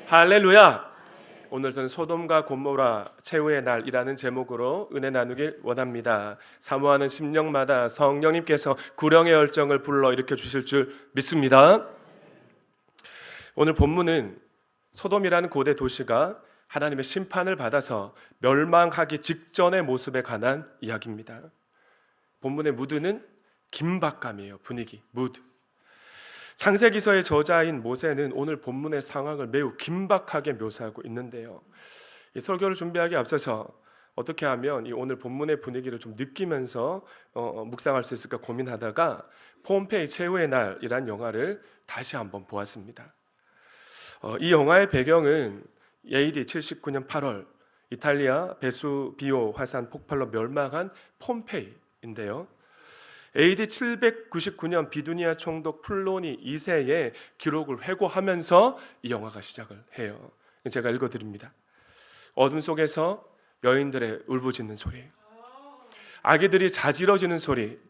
할렐루야! 오늘 저는 소돔과 고모라 최후의 날이라는 제목으로 은혜 나누길 원합니다. 사모하는 심령마다 성령님께서 구령의 열정을 불러일으켜 주실 줄 믿습니다. 오늘 본문은 소돔이라는 고대 도시가 하나님의 심판을 받아서 멸망하기 직전의 모습에 관한 이야기입니다. 본문의 무드는 긴박감이에요. 분위기, 무드. 창세기서의 저자인 모세는 오늘 본문의 상황을 매우 긴박하게 묘사하고 있는데요. 이 설교를 준비하기 앞서서 어떻게 하면 이 오늘 본문의 분위기를 좀 느끼면서 묵상할 수 있을까 고민하다가 폼페이 최후의 날이란 영화를 다시 한번 보았습니다. 이 영화의 배경은 AD 79년 8월 이탈리아 베수비오 화산 폭발로 멸망한 폼페이인데요. AD 799년 비두니아 총독 플로니 2세의 기록을 회고하면서 이 영화가 시작을 해요. 제가 읽어드립니다. 어둠 속에서 여인들의 울부짖는 소리, 아기들이 자지러지는 소리,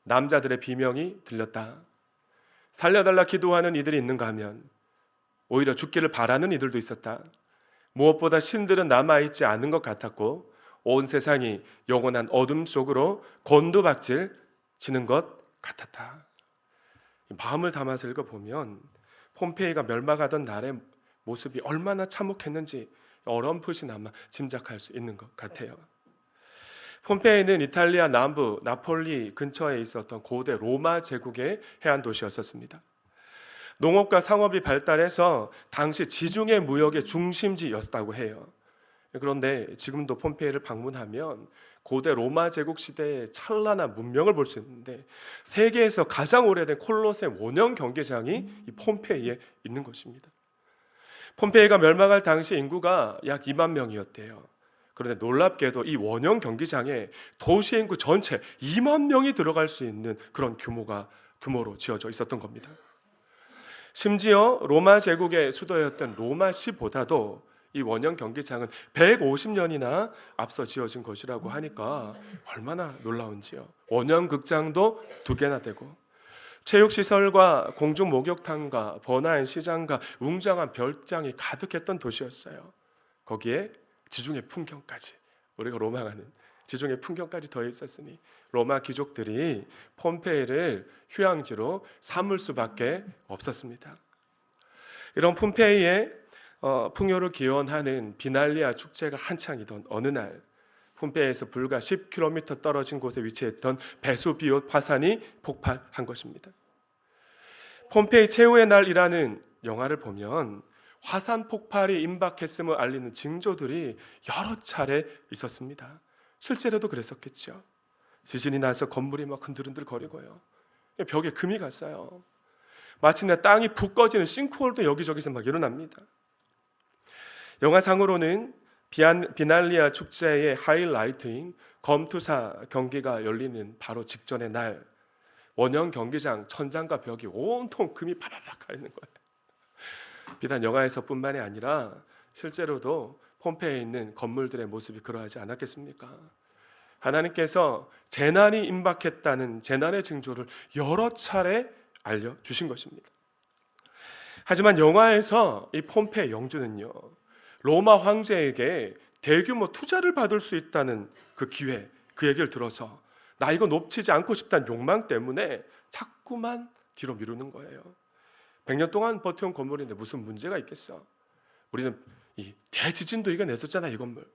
남자들의 비명이 들렸다. 살려달라 기도하는 이들이 있는가 하면 오히려 죽기를 바라는 이들도 있었다. 무엇보다 신들은 남아있지 않은 것 같았고 온 세상이 영원한 어둠 속으로 곤두박질 지는 것 같았다. 마음을 담아서 읽어보면 폼페이가 멸망하던 날의 모습이 얼마나 참혹했는지 어렴풋이나마 짐작할 수 있는 것 같아요. 폼페이는 이탈리아 남부 나폴리 근처에 있었던 고대 로마 제국의 해안 도시였었습니다. 농업과 상업이 발달해서 당시 지중해 무역의 중심지였다고 해요. 그런데 지금도 폼페이를 방문하면 고대 로마 제국 시대의 찬란한 문명을 볼 수 있는데 세계에서 가장 오래된 콜로세움 원형 경기장이 이 폼페이에 있는 것입니다. 폼페이가 멸망할 당시 인구가 약 2만 명이었대요. 그런데 놀랍게도 이 원형 경기장에 도시 인구 전체 2만 명이 들어갈 수 있는 그런 규모로 지어져 있었던 겁니다. 심지어 로마 제국의 수도였던 로마시보다도 이 원형 경기장은 150년이나 앞서 지어진 것이라고 하니까 얼마나 놀라운지요. 원형 극장도 2개나 되고 체육시설과 공중 목욕탕과 번화한 시장과 웅장한 별장이 가득했던 도시였어요. 거기에 지중해 풍경까지, 우리가 로망하는 지중해 풍경까지 더해 있었으니 로마 귀족들이 폼페이를 휴양지로 삼을 수밖에 없었습니다. 이런 폼페이의 풍요를 기원하는 비날리아 축제가 한창이던 어느 날 폼페이에서 불과 10km 떨어진 곳에 위치했던 베수비오 화산이 폭발한 것입니다. 폼페이 최후의 날이라는 영화를 보면 화산 폭발이 임박했음을 알리는 징조들이 여러 차례 있었습니다. 실제로도 그랬었겠죠. 지진이 나서 건물이 막 흔들흔들 거리고요. 벽에 금이 갔어요. 마침내 땅이 푹 꺼지는 싱크홀도 여기저기서 막 일어납니다. 영화상으로는 비날리아 축제의 하이라이트인 검투사 경기가 열리는 바로 직전의 날 원형 경기장 천장과 벽이 온통 금이 파바박 가 있는 거예요. 비단 영화에서뿐만이 아니라 실제로도 폼페이에 있는 건물들의 모습이 그러하지 않았겠습니까? 하나님께서 재난이 임박했다는 재난의 징조를 여러 차례 알려주신 것입니다. 하지만 영화에서 이 폼페이 영주는요, 로마 황제에게 대규모 투자를 받을 수 있다는 그 기회, 그 얘기를 들어서 나 이거 놓치지 않고 싶다는 욕망 때문에 자꾸만 뒤로 미루는 거예요. 100년 동안 버텨온 건물인데 무슨 문제가 있겠어? 우리는 이 대지진도 이겨냈었잖아, 이 건물.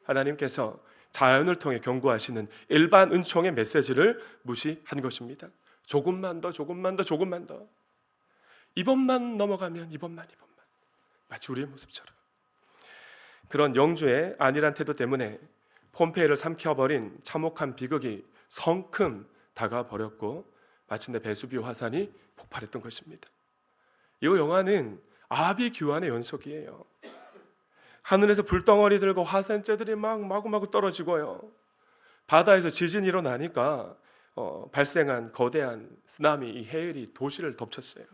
하나님께서 자연을 통해 경고하시는 일반 은총의 메시지를 무시한 것입니다. 조금만 더, 조금만 더, 조금만 더. 이번만 넘어가면 이번만. 마치 우리의 모습처럼. 그런 영주의 안일한 태도 때문에 폼페이를 삼켜버린 참혹한 비극이 성큼 다가버렸고 마침내 베수비오 화산이 폭발했던 것입니다. 이 영화는 아비규환의 연속이에요. 하늘에서 불덩어리들과 화산재들이 막 마구마구 떨어지고요. 바다에서 지진이 일어나니까 발생한 거대한 쓰나미, 이 해일이 도시를 덮쳤어요.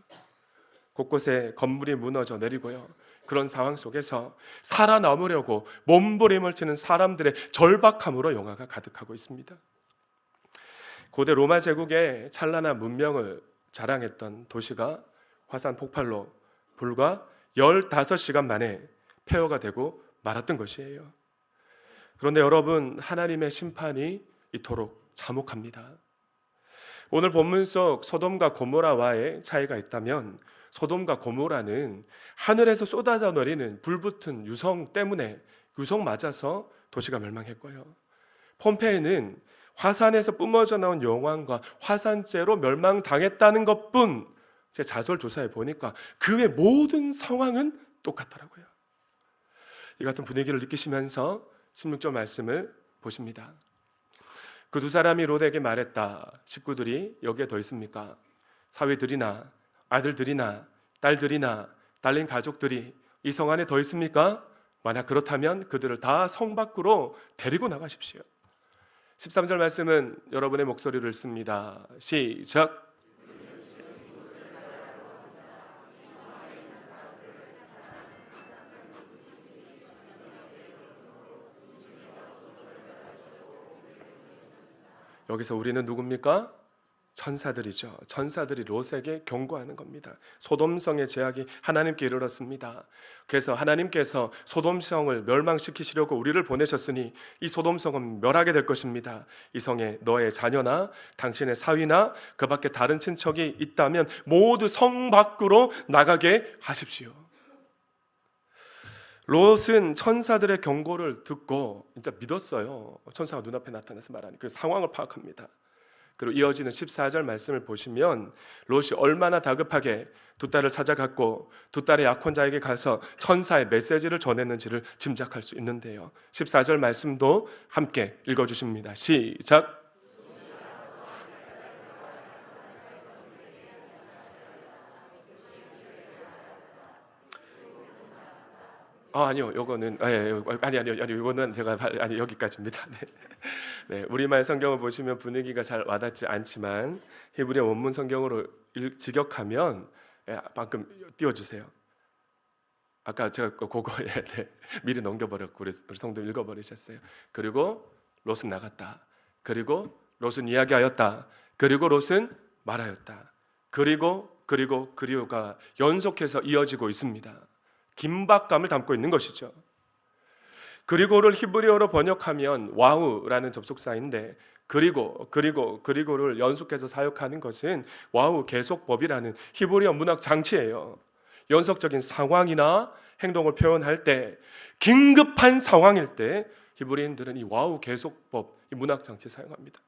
곳곳에 건물이 무너져 내리고요. 그런 상황 속에서 살아남으려고 몸부림을 치는 사람들의 절박함으로 영화가 가득하고 있습니다. 고대 로마 제국의 찬란한 문명을 자랑했던 도시가 화산 폭발로 불과 15시간 만에 폐허가 되고 말았던 것이에요. 그런데 여러분, 하나님의 심판이 이토록 참혹합니다. 오늘 본문 속 소돔과 고모라와의 차이가 있다면, 소돔과 고모라는 하늘에서 쏟아져 내리는 불붙은 유성 때문에, 유성 맞아서 도시가 멸망했고요. 폼페이는 화산에서 뿜어져 나온 용광과 화산재로 멸망당했다는 것뿐, 제 자설 조사해 보니까 그 외 모든 상황은 똑같더라고요. 이 같은 분위기를 느끼시면서 16절 말씀을 보십니다. 그 두 사람이 롯에게 말했다. 식구들이 여기에 더 있습니까? 사위들이나 아들들이나 딸들이나 딸린 가족들이 이 성 안에 더 있습니까? 만약 그렇다면 그들을 다 성 밖으로 데리고 나가십시오. 13절 말씀은 여러분의 목소리를 씁니다. 시작. 여기서 우리는 누굽니까? 천사들이죠. 천사들이 롯에게 경고하는 겁니다. 소돔성의 제약이 하나님께 이르렀습니다. 그래서 하나님께서 소돔성을 멸망시키시려고 우리를 보내셨으니 이 소돔성은 멸하게 될 것입니다. 이 성에 너의 자녀나 당신의 사위나 그 밖에 다른 친척이 있다면 모두 성 밖으로 나가게 하십시오. 롯은 천사들의 경고를 듣고 진짜 믿었어요. 천사가 눈앞에 나타나서 말하니 그 상황을 파악합니다. 그리고 이어지는 14절 말씀을 보시면 롯이 얼마나 다급하게 두 딸을 찾아갔고 두 딸의 약혼자에게 가서 천사의 메시지를 전했는지를 짐작할 수 있는데요. 14절 말씀도 함께 읽어주십니다. 시작. 아니요, 요거는 아니요, 요거는 제가 여기까지입니다. 네. 네, 우리말 성경을 보시면 분위기가 잘 와닿지 않지만 히브리 원문 성경으로 직역하면 방금 띄워주세요. 아까 제가 그거에 미리 넘겨버렸고 우리 성도 읽어버리셨어요. 그리고 롯은 나갔다. 그리고 롯은 이야기하였다. 그리고 롯은 말하였다. 그리고가 연속해서 이어지고 있습니다. 긴박감을 담고 있는 것이죠. 그리고를 히브리어로 번역하면 와우라는 접속사인데 그리고를 연속해서 사용하는 것은 와우 계속법이라는 히브리어 문학 장치예요. 연속적인 상황이나 행동을 표현할 때, 긴급한 상황일 때 히브리인들은 이 와우 계속법, 이 문학 장치를 사용합니다.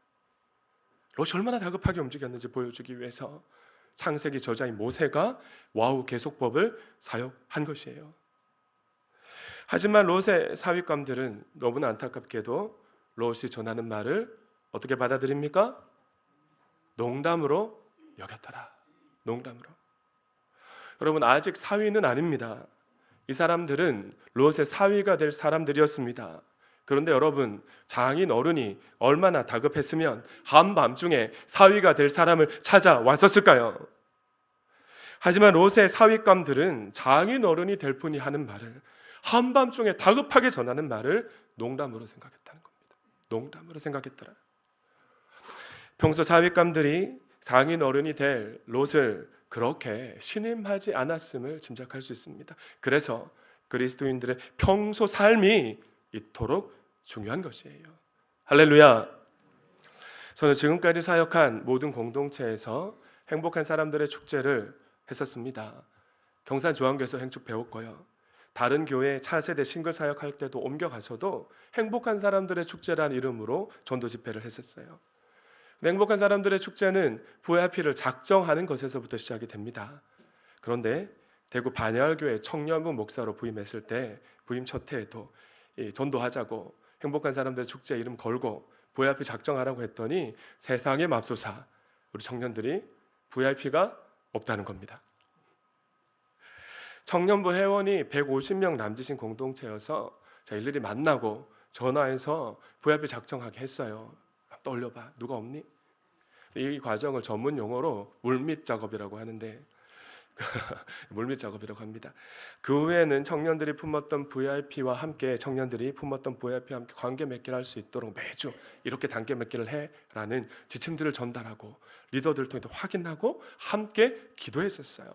롯이 얼마나 다급하게 움직였는지 보여주기 위해서 창세기 저자인 모세가 와우 계속법을 사용한 것이에요. 하지만 롯의 사윗감들은 너무나 안타깝게도 롯이 전하는 말을 어떻게 받아들입니까? 농담으로 여겼더라. 농담으로. 여러분, 아직 사위는 아닙니다. 이 사람들은 롯의 사위가 될 사람들이었습니다. 그런데 여러분, 장인 어른이 얼마나 다급했으면 한밤중에 사위가 될 사람을 찾아왔었을까요? 하지만 롯의 사윗감들은 장인 어른이 될 분이 하는 말을, 한밤중에 다급하게 전하는 말을 농담으로 생각했다는 겁니다. 농담으로 생각했더라. 평소 사윗감들이 장인 어른이 될 롯을 그렇게 신임하지 않았음을 짐작할 수 있습니다. 그래서 그리스도인들의 평소 삶이 이토록 중요한 것이에요. 할렐루야. 저는 지금까지 사역한 모든 공동체에서 행복한 사람들의 축제를 했었습니다. 경산 조항교에서 행축 배웠고요. 다른 교회 차세대 싱글 사역할 때도 옮겨가서도 행복한 사람들의 축제라는 이름으로 전도 집회를 했었어요. 행복한 사람들의 축제는 VIP를 작정하는 것에서부터 시작이 됩니다. 그런데 대구 반야교회 청년부 목사로 부임했을 때 부임 첫 해에도 전도하자고 행복한 사람들의 축제 이름 걸고 VIP 작정하라고 했더니 세상에 맙소사 우리 청년들이 VIP가 없다는 겁니다. 청년부 회원이 150명 남짓인 공동체여서 제가 일일이 만나고 전화해서 VIP 작정하게 했어요. 떠올려봐, 누가 없니? 이 과정을 전문 용어로 물밑 작업이라고 하는데 물밑 작업이라고 합니다. 그 후에는 청년들이 품었던 VIP와 함께 관계 맺기를 할 수 있도록 매주 이렇게 단계 맺기를 해라는 지침들을 전달하고 리더들 통해 확인하고 함께 기도했었어요.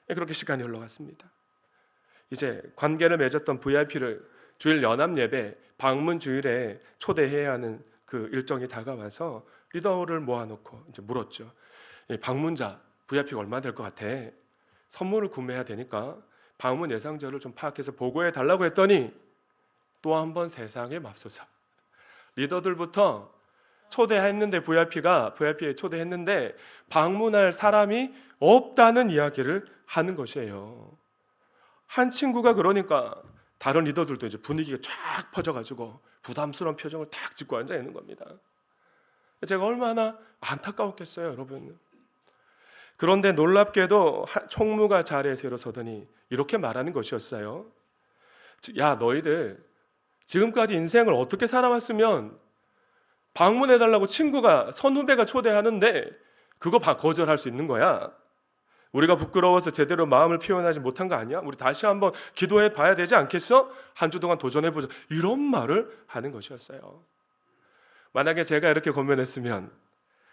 그렇게 시간이 흘러갔습니다. 이제 관계를 맺었던 VIP를 주일 연합 예배 방문 주일에 초대해야 하는 그 일정이 다가와서 리더를 모아놓고 이제 물었죠. 이 방문자 VIP가 얼마 될 것 같아? 선물을 구매해야 되니까 방문 예상자를 좀 파악해서 보고해 달라고 했더니 또 한 번 세상에 맙소사. 리더들부터 초대했는데 VIP에 초대했는데 방문할 사람이 없다는 이야기를 하는 것이에요. 한 친구가 그러니까 다른 리더들도 이제 분위기가 쫙 퍼져가지고 부담스러운 표정을 딱 짓고 앉아 있는 겁니다. 제가 얼마나 안타까웠겠어요, 여러분. 그런데 놀랍게도 총무가 자리에서 일어서더니 이렇게 말하는 것이었어요. 야, 너희들 지금까지 인생을 어떻게 살아왔으면 방문해달라고 친구가 선후배가 초대하는데 그거 거절할 수 있는 거야? 우리가 부끄러워서 제대로 마음을 표현하지 못한 거 아니야? 우리 다시 한번 기도해 봐야 되지 않겠어? 한 주 동안 도전해보자. 이런 말을 하는 것이었어요. 만약에 제가 이렇게 권면했으면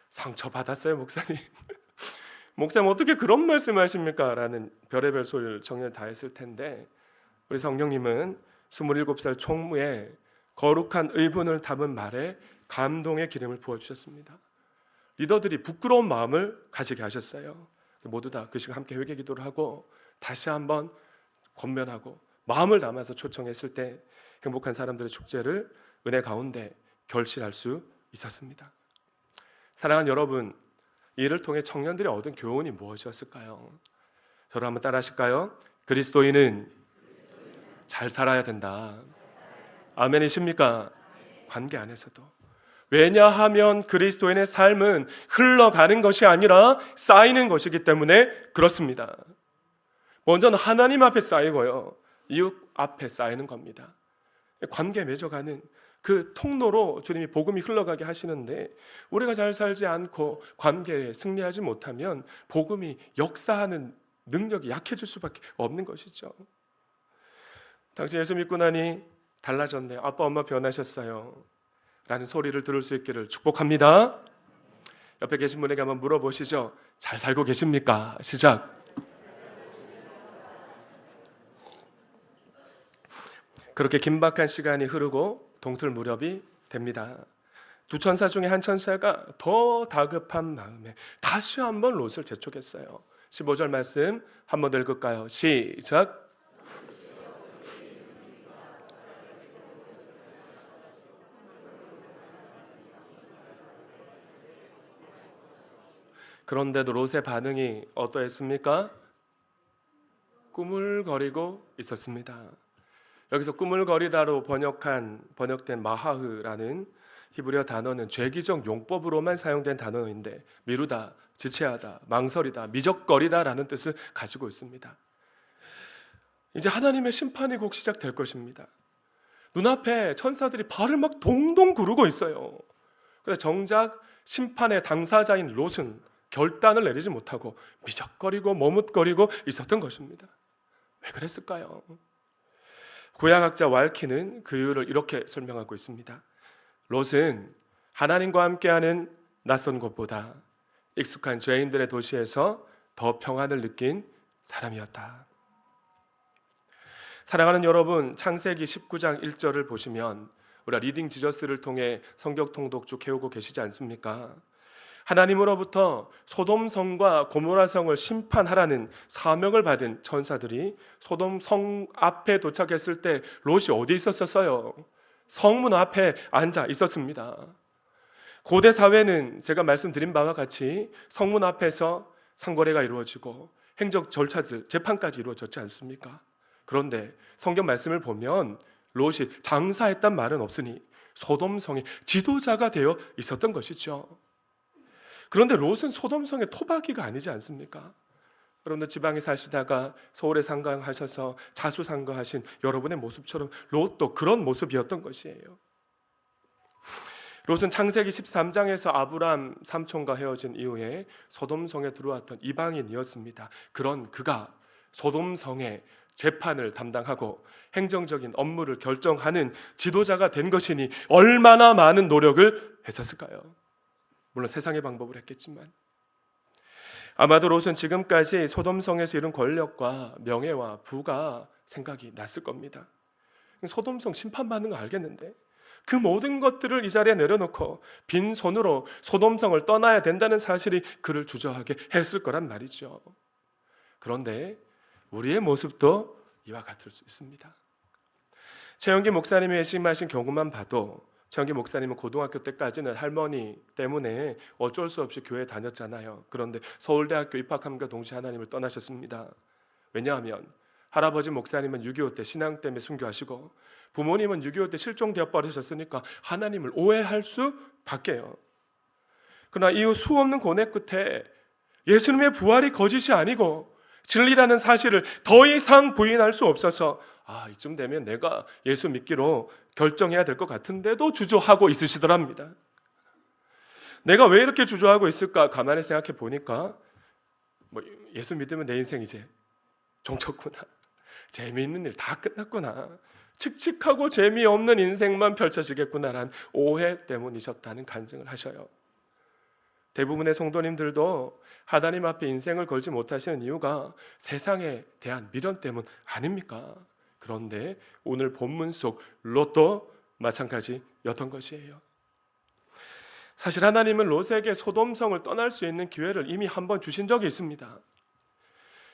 상처받았어요, 목사님. 목사님 어떻게 그런 말씀하십니까? 라는 별의별 소리를 정녕 다 했을 텐데 우리 성령님은 27살 총무에 거룩한 의분을 담은 말에 감동의 기름을 부어주셨습니다. 리더들이 부끄러운 마음을 가지게 하셨어요. 모두 다 그 시간 함께 회개 기도를 하고 다시 한번 권면하고 마음을 담아서 초청했을 때 행복한 사람들의 축제를 은혜 가운데 결실할 수 있었습니다. 사랑하는 여러분, 이를 통해 청년들이 얻은 교훈이 무엇이었을까요? 저를 한번 따라 하실까요? 그리스도인은 잘 살아야 된다. 아멘이십니까? 관계 안에서도. 왜냐하면 그리스도인의 삶은 흘러가는 것이 아니라 쌓이는 것이기 때문에 그렇습니다. 먼저는 하나님 앞에 쌓이고요, 이웃 앞에 쌓이는 겁니다. 관계 맺어가는 그 통로로 주님이 복음이 흘러가게 하시는데 우리가 잘 살지 않고 관계에 승리하지 못하면 복음이 역사하는 능력이 약해질 수밖에 없는 것이죠. 당시 예수 믿고 나니 달라졌네, 아빠 엄마 변하셨어요 라는 소리를 들을 수 있기를 축복합니다. 옆에 계신 분에게 한번 물어보시죠. 잘 살고 계십니까? 시작. 그렇게 긴박한 시간이 흐르고 동틀 무렵이 됩니다. 두 천사 중에 한 천사가 더 다급한 마음에 다시 한번 롯을 재촉했어요. 15절 말씀 한번 읽을까요? 시작. 그런데도 롯의 반응이 어떠했습니까? 꾸물거리고 있었습니다. 여기서 꾸물거리다로 번역된 마하흐라는 히브리어 단어는 죄기적 용법으로만 사용된 단어인데 미루다, 지체하다, 망설이다, 미적거리다라는 뜻을 가지고 있습니다. 이제 하나님의 심판이 곧 시작될 것입니다. 눈앞에 천사들이 발을 막 동동 구르고 있어요. 그런데 정작 심판의 당사자인 롯은 결단을 내리지 못하고 미적거리고 머뭇거리고 있었던 것입니다. 왜 그랬을까요? 구약학자 왈키는 그 이유를 이렇게 설명하고 있습니다. 롯은 하나님과 함께하는 낯선 곳보다 익숙한 죄인들의 도시에서 더 평안을 느낀 사람이었다. 사랑하는 여러분, 창세기 19장 1절을 보시면 우리가 리딩 지저스를 통해 성경 통독 쭉 해오고 계시지 않습니까? 하나님으로부터 소돔성과 고모라성을 심판하라는 사명을 받은 천사들이 소돔성 앞에 도착했을 때 롯이 어디 있었어요? 성문 앞에 앉아 있었습니다. 고대 사회는 제가 말씀드린 바와 같이 성문 앞에서 상거래가 이루어지고 행정 절차들, 재판까지 이루어졌지 않습니까? 그런데 성경 말씀을 보면 롯이 장사했단 말은 없으니 소돔성의 지도자가 되어 있었던 것이죠. 그런데 롯은 소돔성의 토박이가 아니지 않습니까? 여러분들 지방에 사시다가 서울에 상가하셔서 자수상가하신 여러분의 모습처럼 롯도 그런 모습이었던 것이에요. 롯은 창세기 13장에서 아브람 삼촌과 헤어진 이후에 소돔성에 들어왔던 이방인이었습니다. 그런 그가 소돔성의 재판을 담당하고 행정적인 업무를 결정하는 지도자가 된 것이니 얼마나 많은 노력을 했었을까요? 물론 세상의 방법을 했겠지만 아마도 롯은 지금까지 소돔성에서 이룬 권력과 명예와 부가 생각이 났을 겁니다. 소돔성 심판받는 거 알겠는데 그 모든 것들을 이 자리에 내려놓고 빈손으로 소돔성을 떠나야 된다는 사실이 그를 주저하게 했을 거란 말이죠. 그런데 우리의 모습도 이와 같을 수 있습니다. 최영기 목사님이 회심하신 경우만 봐도 최영기 목사님은 고등학교 때까지는 할머니 때문에 어쩔 수 없이 교회에 다녔잖아요. 그런데 서울대학교 입학함과 동시에 하나님을 떠나셨습니다. 왜냐하면 할아버지 목사님은 6.25 때 신앙 때문에 순교하시고 부모님은 6.25 때 실종되어 버리셨으니까 하나님을 오해할 수밖에요. 그러나 이후 수없는 고뇌 끝에 예수님의 부활이 거짓이 아니고 진리라는 사실을 더 이상 부인할 수 없어서 이쯤 되면 내가 예수 믿기로 결정해야 될 것 같은데도 주저하고 있으시더랍니다. 내가 왜 이렇게 주저하고 있을까 가만히 생각해 보니까 예수 믿으면 내 인생 이제 종쳤구나, 재미있는 일 다 끝났구나, 칙칙하고 재미없는 인생만 펼쳐지겠구나라는 오해 때문이셨다는 간증을 하셔요. 대부분의 성도님들도 하나님 앞에 인생을 걸지 못하시는 이유가 세상에 대한 미련 때문 아닙니까? 그런데 오늘 본문 속 롯도 마찬가지였던 것이에요. 사실 하나님은 롯에게 소돔성을 떠날 수 있는 기회를 이미 한번 주신 적이 있습니다.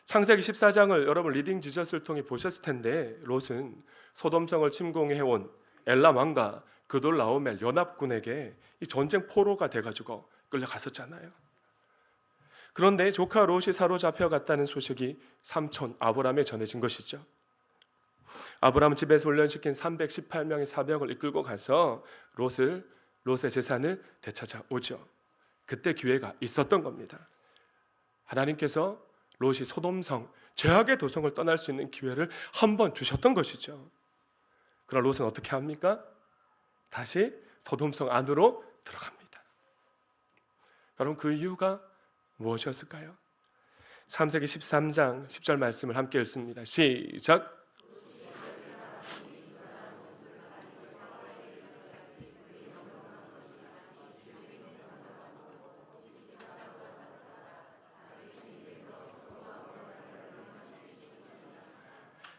창세기 14장을 여러분 리딩 지저스를 통해 보셨을 텐데 롯은 소돔성을 침공해온 엘람 왕과 그돌라오멜 연합군에게 이 전쟁 포로가 돼가지고 끌려갔었잖아요. 그런데 조카 롯이 사로잡혀갔다는 소식이 삼촌 아브람에 전해진 것이죠. 아브람 집에서 훈련시킨 318명의 사병을 이끌고 가서 롯의 재산을 되찾아오죠. 그때 기회가 있었던 겁니다. 하나님께서 롯이 소돔성, 죄악의 도성을 떠날 수 있는 기회를 한 번 주셨던 것이죠. 그러나 롯은 어떻게 합니까? 다시 소돔성 안으로 들어갑니다. 여러분 그 이유가 무엇이었을까요? 창세기 13장 10절 말씀을 함께 읽습니다. 시작.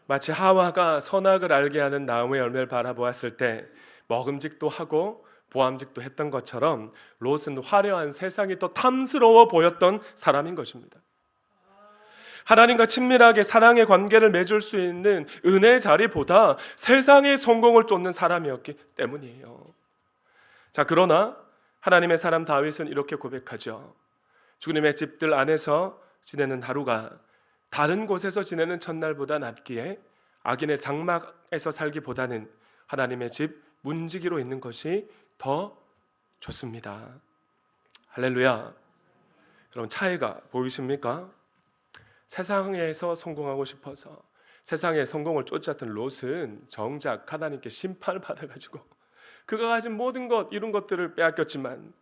마치 하와가 선악을 알게 하는 나무의 열매를 바라보았을 때 먹음직도 하고 보암직도 했던 것처럼 롯은 화려한 세상이 더 탐스러워 보였던 사람인 것입니다. 하나님과 친밀하게 사랑의 관계를 맺을 수 있는 은혜의 자리보다 세상의 성공을 쫓는 사람이었기 때문이에요. 자, 그러나 하나님의 사람 다윗은 이렇게 고백하죠. 주님의 집들 안에서 지내는 하루가 다른 곳에서 지내는 첫날보다 낫기에 악인의 장막에서 살기보다는 하나님의 집 문지기로 있는 것이 더 좋습니다. 할렐루야. 여러분 차이가 보이십니까? 세상에서 성공하고 싶어서 세상의 성공을 쫓았던 롯은 정작 하나님께 심판을 받아가지고 그가 가진 모든 것 이룬 것들을 빼앗겼지만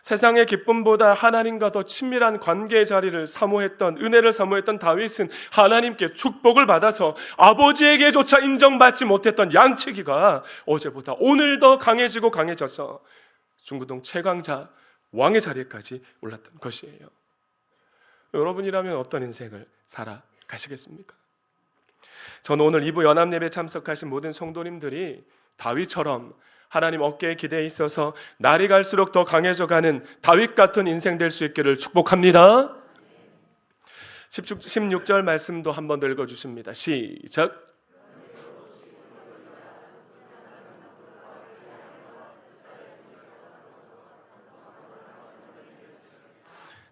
세상의 기쁨보다 하나님과 더 친밀한 관계의 자리를 사모했던 은혜를 사모했던 다윗은 하나님께 축복을 받아서 아버지에게조차 인정받지 못했던 양치기가 어제보다 오늘 더 강해지고 강해져서 중구동 최강자 왕의 자리까지 올랐던 것이에요. 여러분이라면 어떤 인생을 살아가시겠습니까? 저는 오늘 2부 연합예배 참석하신 모든 성도님들이 다윗처럼 하나님 어깨에 기대에 있어서 날이 갈수록 더 강해져가는 다윗 같은 인생 될 수 있기를 축복합니다. 16절 말씀도 한 번 더 읽어주십니다. 시작.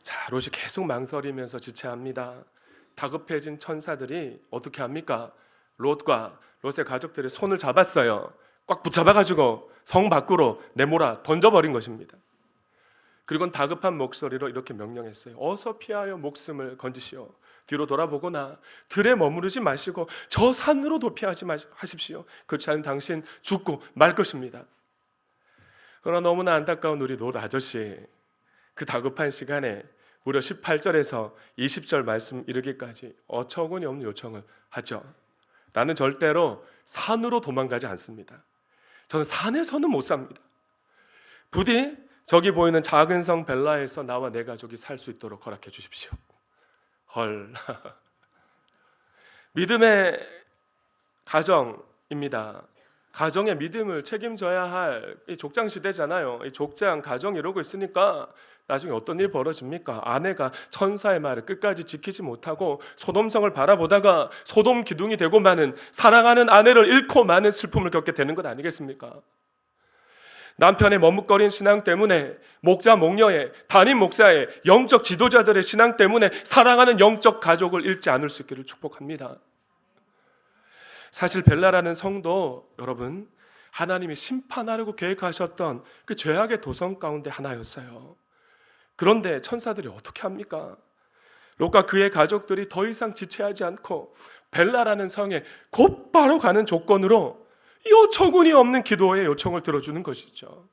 자, 롯이 계속 망설이면서 지체합니다. 다급해진 천사들이 어떻게 합니까? 롯과 롯의 가족들의 손을 잡았어요. 꽉 붙잡아가지고 성 밖으로 내몰아 던져버린 것입니다. 그리고 다급한 목소리로 이렇게 명령했어요. 어서 피하여 목숨을 건지시오. 뒤로 돌아보거나 들에 머무르지 마시고 저 산으로 도피하지 하십시오. 그렇지 않으면 당신 죽고 말 것입니다. 그러나 너무나 안타까운 우리 롯 아저씨, 그 다급한 시간에 무려 18절에서 20절 말씀 이르기까지 어처구니 없는 요청을 하죠. 나는 절대로 산으로 도망가지 않습니다. 저는 산에서는 못 삽니다. 부디 저기 보이는 작은 성 벨라에서 나와 내 가족이 살 수 있도록 허락해 주십시오. 헐. 믿음의 가정입니다. 가정의 믿음을 책임져야 할 이 족장 시대잖아요. 이 족장 가정 이러고 있으니까 나중에 어떤 일이 벌어집니까? 아내가 천사의 말을 끝까지 지키지 못하고 소돔성을 바라보다가 소돔 기둥이 되고 마는, 사랑하는 아내를 잃고 마는 슬픔을 겪게 되는 것 아니겠습니까? 남편의 머뭇거린 신앙 때문에, 목자 목녀의, 담임 목사의, 영적 지도자들의 신앙 때문에 사랑하는 영적 가족을 잃지 않을 수 있기를 축복합니다. 사실 벨라라는 성도, 여러분, 하나님이 심판하려고 계획하셨던 그 죄악의 도성 가운데 하나였어요. 그런데 천사들이 어떻게 합니까? 롯과 그의 가족들이 더 이상 지체하지 않고 벨라라는 성에 곧바로 가는 조건으로 요청운이 없는 기도의 요청을 들어주는 것이죠.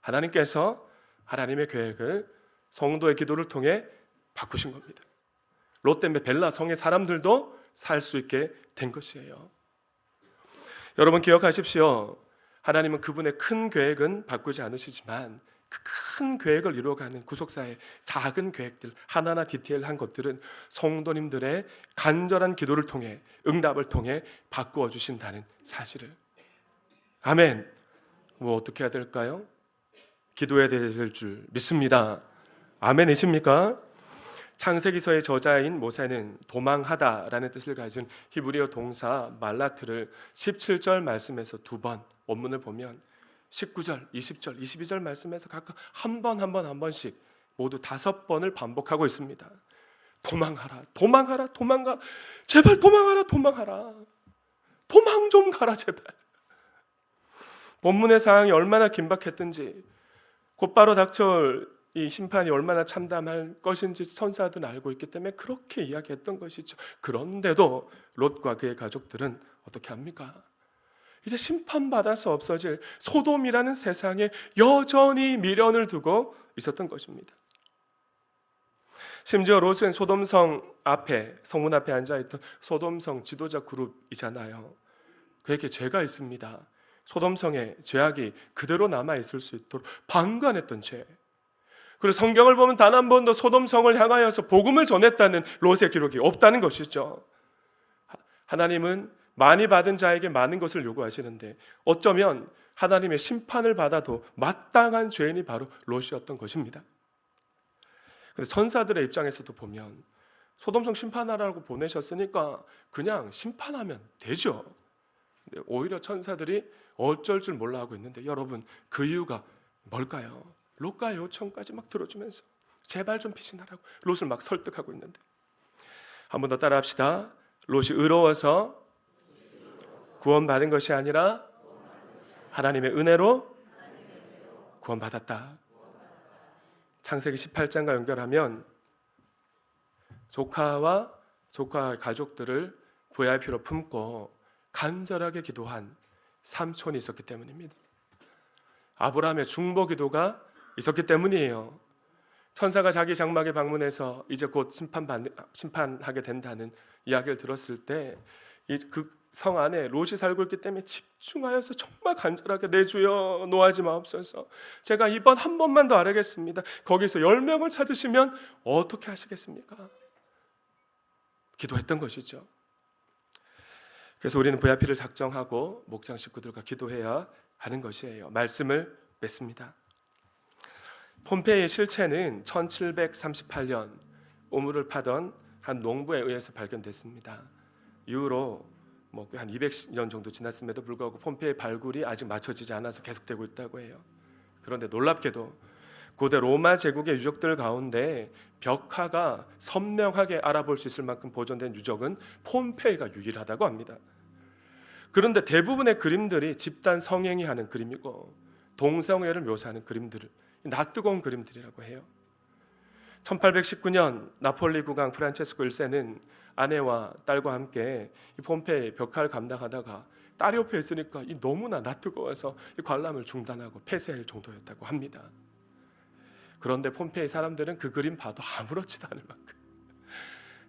하나님께서 하나님의 계획을 성도의 기도를 통해 바꾸신 겁니다. 롯 때문에 벨라 성의 사람들도 살 수 있게 된 것이에요. 여러분 기억하십시오. 하나님은 그분의 큰 계획은 바꾸지 않으시지만 그 큰 계획을 이루어가는 구속사의 작은 계획들, 하나하나 디테일한 것들은 성도님들의 간절한 기도를 통해, 응답을 통해 바꾸어 주신다는 사실을. 아멘. 뭐 어떻게 해야 될까요? 기도해야 될 줄 믿습니다. 아멘이십니까? 창세기서의 저자인 모세는 도망하다라는 뜻을 가진 히브리어 동사 말라트를 17절 말씀에서 2번, 원문을 보면 19절, 20절, 22절 말씀에서 각각 한 번씩 모두 5번을 반복하고 있습니다. 도망하라, 도망하라, 도망가라. 제발 도망하라, 도망하라. 도망 좀 가라, 제발. 본문의 상황이 얼마나 긴박했든지, 곧바로 닥쳐올 이 심판이 얼마나 참담할 것인지 천사들은 알고 있기 때문에 그렇게 이야기했던 것이죠. 그런데도 롯과 그의 가족들은 어떻게 합니까? 이제 심판받아서 없어질 소돔이라는 세상에 여전히 미련을 두고 있었던 것입니다. 심지어 롯은 소돔성 앞에, 성문 앞에 앉아있던 소돔성 지도자 그룹이잖아요. 그에게 죄가 있습니다. 소돔성의 죄악이 그대로 남아있을 수 있도록 방관했던 죄. 그리고 성경을 보면 단 한 번도 소돔성을 향하여서 복음을 전했다는 롯의 기록이 없다는 것이죠. 하나님은 많이 받은 자에게 많은 것을 요구하시는데 어쩌면 하나님의 심판을 받아도 마땅한 죄인이 바로 롯이었던 것입니다. 그런데 천사들의 입장에서도 보면 소돔성 심판하라고 보내셨으니까 그냥 심판하면 되죠. 근데 오히려 천사들이 어쩔 줄 몰라 하고 있는데, 여러분 그 이유가 뭘까요? 롯과의 요청까지 막 들어주면서 제발 좀 피신하라고 롯을 막 설득하고 있는데, 한 번 더 따라합시다. 롯이 의로워서 구원받은 것이 아니라 하나님의 은혜로 구원받았다. 창세기 18장과 연결하면 조카와 조카의 가족들을 VIP로 품고 간절하게 기도한 삼촌이 있었기 때문입니다. 아브라함의 중보 기도가 있었기 때문이에요. 천사가 자기 장막에 방문해서 이제 곧 심판하게 된다는 이야기를 들었을 때 그 성 안에 롯이 살고 있기 때문에 집중하여서 정말 간절하게 내 주여 노하지 마옵소서. 제가 이번 한 번만 더 아뢰겠습니다. 거기서 10명을 찾으시면 어떻게 하시겠습니까? 기도했던 것이죠. 그래서 우리는 VIP를 작정하고 목장 식구들과 기도해야 하는 것이에요. 말씀을 맺습니다. 폼페이의 실체는 1738년 우물을 파던 한 농부에 의해서 발견됐습니다. 이후로 한 200년 정도 지났음에도 불구하고 폼페이의 발굴이 아직 마쳐지지 않아서 계속되고 있다고 해요. 그런데 놀랍게도 고대 로마 제국의 유적들 가운데 벽화가 선명하게 알아볼 수 있을 만큼 보존된 유적은 폼페이가 유일하다고 합니다. 그런데 대부분의 그림들이 집단 성행위 하는 그림이고 동성애를 묘사하는 그림들을 낯뜨거운 그림들이라고 해요. 1819년 나폴리 국왕 프란체스코 1세는 아내와 딸과 함께 이 폼페이 벽화를 감당하다가 딸이 옆에 있으니까 너무나 낯뜨거워서 이 관람을 중단하고 폐쇄할 정도였다고 합니다. 그런데 폼페이 사람들은 그 그림 봐도 아무렇지도 않을 만큼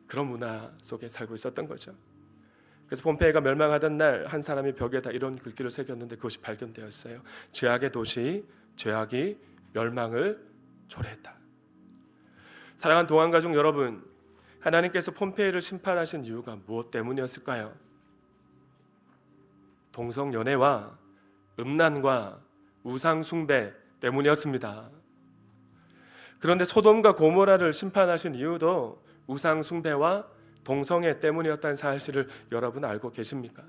그런 문화 속에 살고 있었던 거죠. 그래서 폼페이가 멸망하던 날 한 사람이 벽에다 이런 글귀를 새겼는데 그것이 발견되었어요. 죄악의 도시, 죄악이 멸망을 초래했다. 사랑하는 동안가족 여러분, 하나님께서 폼페이를 심판하신 이유가 무엇 때문이었을까요? 동성연애와 음란과 우상숭배 때문이었습니다. 그런데 소돔과 고모라를 심판하신 이유도 우상숭배와 동성애 때문이었다는 사실을 여러분 알고 계십니까?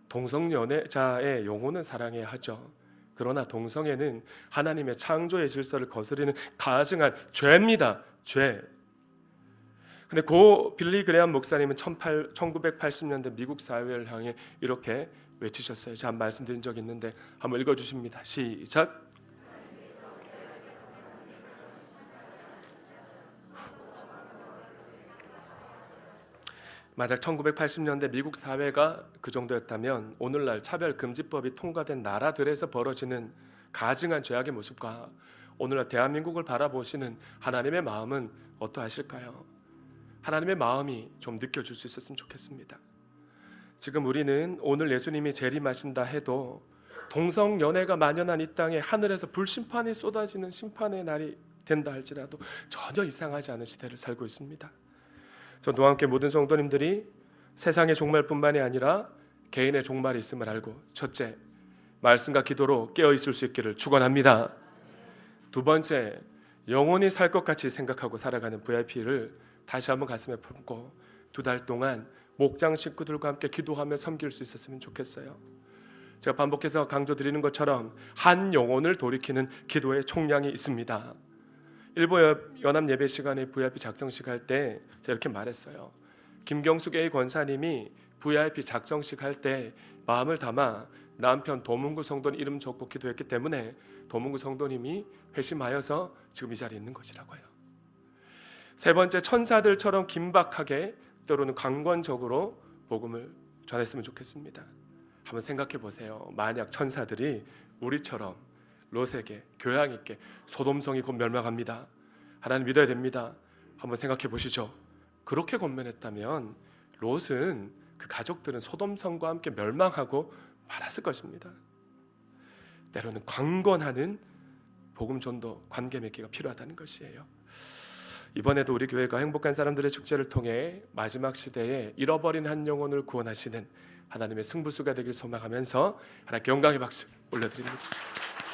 동성연애자의 영혼은 사랑해야 하죠. 그러나 동성애는 하나님의 창조의 질서를 거스르는 가증한 죄입니다. 죄. 근데 고 빌리 그레엄 목사님은 1980년대 미국 사회를 향해 이렇게 외치셨어요. 제가 말씀드린 적이 있는데 한번 읽어주십니다. 시작. 만약 1980년대 미국 사회가 그 정도였다면 오늘날 차별금지법이 통과된 나라들에서 벌어지는 가증한 죄악의 모습과 오늘날 대한민국을 바라보시는 하나님의 마음은 어떠하실까요? 하나님의 마음이 좀 느껴질 수 있었으면 좋겠습니다. 지금 우리는 오늘 예수님이 재림하신다 해도 동성연애가 만연한 이 땅에 하늘에서 불심판이 쏟아지는 심판의 날이 된다 할지라도 전혀 이상하지 않은 시대를 살고 있습니다. 저와 함께 모든 성도님들이 세상의 종말뿐만이 아니라 개인의 종말이 있음을 알고 첫째, 말씀과 기도로 깨어있을 수 있기를 축원합니다. 두 번째, 영원히 살 것 같이 생각하고 살아가는 VIP를 다시 한번 가슴에 품고 2달 동안 목장 식구들과 함께 기도하며 섬길 수 있었으면 좋겠어요. 제가 반복해서 강조드리는 것처럼 한 영혼을 돌이키는 기도의 총량이 있습니다. 일부 연합 예배 시간에 VIP 작정식 할 때 제가 이렇게 말했어요. 김경숙 A 권사님이 VIP 작정식 할 때 마음을 담아 남편 도문구 성도님 이름 적고 기도했기 때문에 도문구 성도님이 회심하여서 지금 이 자리에 있는 것이라고요. 세 번째, 천사들처럼 긴박하게 때로는 강권적으로 복음을 전했으면 좋겠습니다. 한번 생각해 보세요. 만약 천사들이 우리처럼 롯에게 교양 있게 소돔성이 곧 멸망합니다. 하나님 믿어야 됩니다. 한번 생각해 보시죠. 그렇게 권면했다면 롯은 그 가족들은 소돔성과 함께 멸망하고 말았을 것입니다. 때로는 강권하는 복음 전도 관계 맺기가 필요하다는 것이에요. 이번에도 우리 교회가 행복한 사람들의 축제를 통해 마지막 시대에 잃어버린 한 영혼을 구원하시는 하나님의 승부수가 되길 소망하면서 하나님께 영광의 박수 올려드립니다.